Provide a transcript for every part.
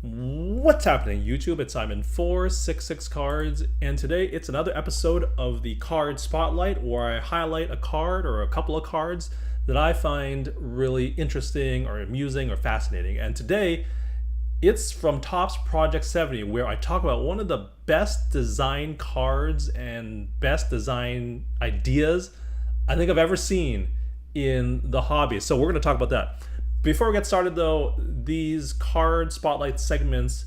What's happening, YouTube? It's Simon466 Cards, and today it's another episode of the Card Spotlight where I highlight a card or a couple of cards that I find really interesting or amusing or fascinating. And today it's from Topps Project70, where I talk about one of the best design cards and best design ideas I think I've ever seen in the hobby. So we're going to talk about that. Before we get started though, these card spotlight segments,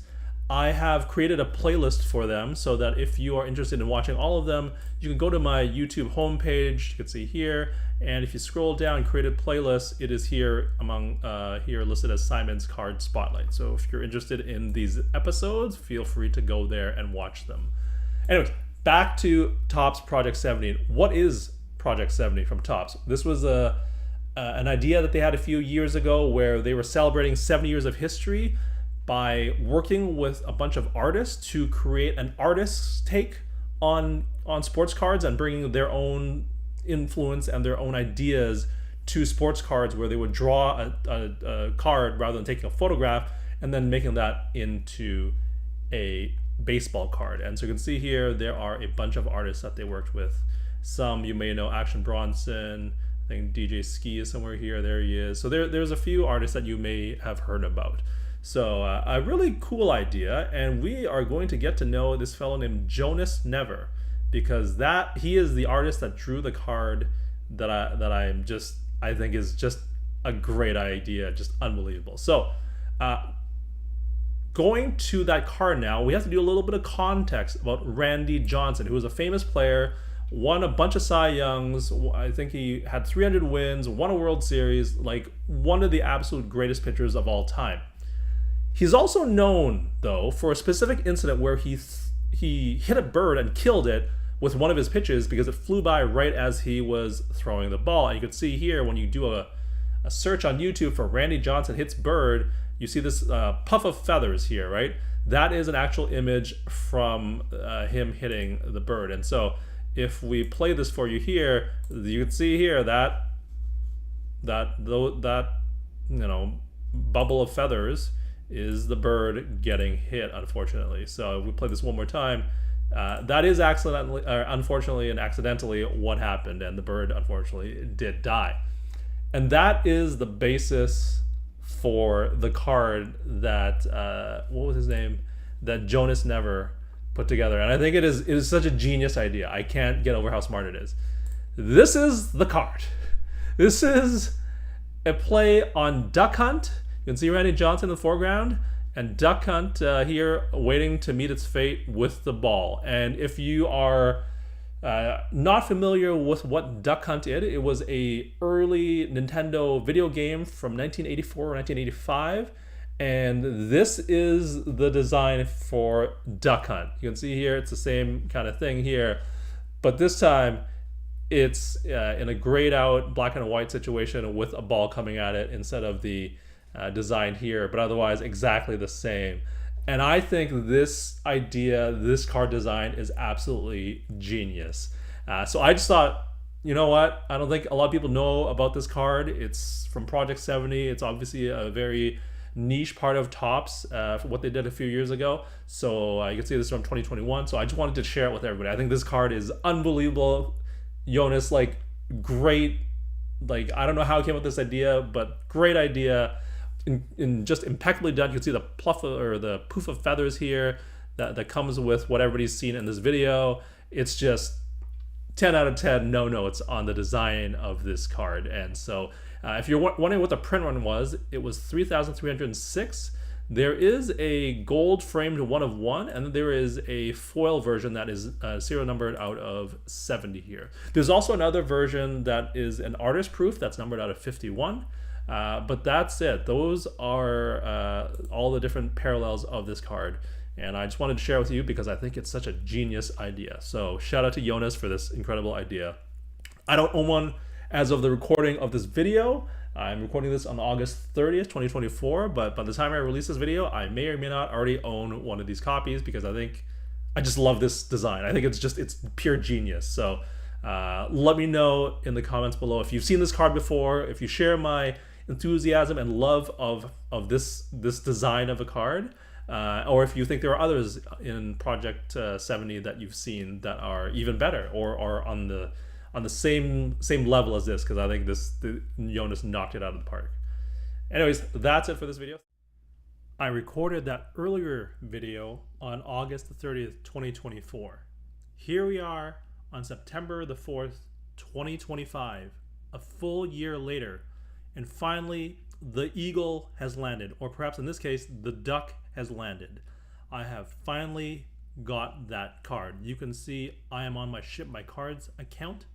I have created a playlist for them so that if you are interested in watching all of them, you can go to my YouTube homepage, you can see here, and if you scroll down created playlist, it is here among here listed as Simon's Card Spotlight. So if you're interested in these episodes, feel free to go there and watch them. Anyways, back to Topps Project 70. What is Project 70 from Topps? This was an idea that they had a few years ago where they were celebrating 70 years of history by working with a bunch of artists to create an artist's take on sports cards and bringing their own influence and their own ideas to sports cards, where they would draw a card rather than taking a photograph and then making that into a baseball card. And so you can see here there are a bunch of artists that they worked with. Some you may know: Action Bronson, I think DJ Ski is somewhere here. There he is. So there's a few artists that you may have heard about. So a really cool idea, and we are going to get to know this fellow named Jonas Never, because he is the artist that drew the card that I think is just a great idea, just unbelievable. So going to that card now, we have to do a little bit of context about Randy Johnson, who was a famous player, won a bunch of Cy Youngs. I think he had 300 wins, won a World Series, like one of the absolute greatest pitchers of all time. He's also known, though, for a specific incident where he hit a bird and killed it with one of his pitches because it flew by right as he was throwing the ball. And you can see here, when you do a search on YouTube for Randy Johnson hits bird, you see this puff of feathers here, right? That is an actual image from him hitting the bird. And so if we play this for you here, you can see here that bubble of feathers is the bird getting hit, unfortunately. So if we play this one more time, that is unfortunately and accidentally what happened, and the bird unfortunately did die. And that is the basis for the card that what was his name? That Jonas Never put together. And I think it is such a genius idea. I can't get over how smart it is. This is the card. This is a play on Duck Hunt. You can see Randy Johnson in the foreground, and Duck Hunt here waiting to meet its fate with the ball. And if you are not familiar with what Duck Hunt is, it was a early Nintendo video game from 1984 or 1985. And this is the design for Duck Hunt. You can see here it's the same kind of thing here, but this time it's in a grayed out black and white situation with a ball coming at it instead of the design here, but otherwise exactly the same. And I think this idea, this card design, is absolutely genius. So I just thought, you know what? I don't think a lot of people know about this card. It's from Project 70. It's obviously a very niche part of Topps for what they did a few years ago. So you can see this from 2021. So I just wanted to share it with everybody. I think this card is unbelievable. Jonas, great. I don't know how he came up with this idea, but great idea. In just impeccably done. You can see the the poof of feathers here that comes with what everybody's seen in this video. It's just 10 out of 10 no notes on the design of this card. And so if you're wondering what the print run was, it was 3,306. There is a gold framed 1 of 1, and then there is a foil version that is serial numbered out of 70 here. There's also another version that is an artist proof that's numbered out of 51. But that's it. Those are all the different parallels of this card. And I just wanted to share with you because I think it's such a genius idea. So shout out to Jonas for this incredible idea. I don't own one as of the recording of this video. I'm recording this on August 30th, 2024. But by the time I release this video, I may or may not already own one of these copies because I just love this design. I think it's pure genius. So let me know in the comments below if you've seen this card before, if you share my enthusiasm and love of this design of a card. or if you think there are others in Project 70 that you've seen that are even better or are on the same level as this, because I think Jonas knocked it out of the park. Anyways, that's it for this video. I recorded that earlier video on August the 30th, 2024. Here we are on September the 4th, 2025, a full year later, and finally the eagle has landed, or perhaps in this case, the duck has landed. I have finally got that card. You can see I am on my Ship My Cards account.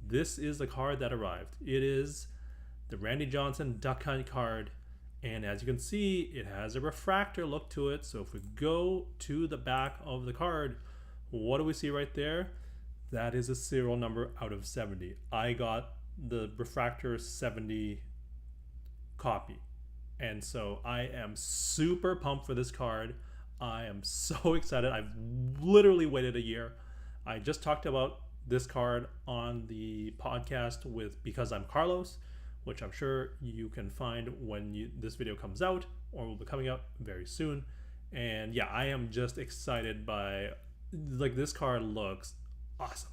This is the card that arrived. It is the Randy Johnson Duck Hunt card, and as you can see, it has a refractor look to it. So if we go to the back of the card, what do we see right there? That is a serial number out of 70. I got the refractor 70 copy, and so I am super pumped for this card. I am so excited. I've literally waited a year. I just talked about this card on the podcast with Because I'm Carlos, which I'm sure you can find when this video comes out, or will be coming out very soon. And yeah, I am just excited by, like, this card looks awesome.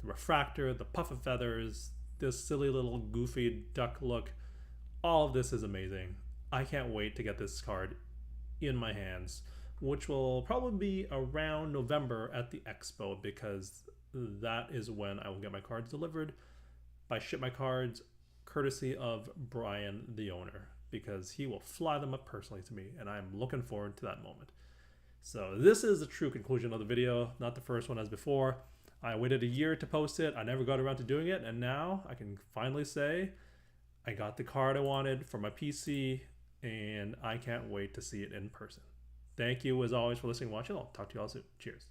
The refractor, the puff of feathers, this silly little goofy duck look, all of this is amazing. I can't wait to get this card in my hands, which will probably be around November at the expo, because that is when I will get my cards delivered by Ship My Cards, courtesy of Brian, the owner, because he will fly them up personally to me, and I'm looking forward to that moment. So this is the true conclusion of the video, not the first one as before. I waited a year to post it. I never got around to doing it, and now I can finally say I got the card I wanted for my PC, and I can't wait to see it in person. Thank you as always for listening and watching. I'll talk to you all soon. Cheers.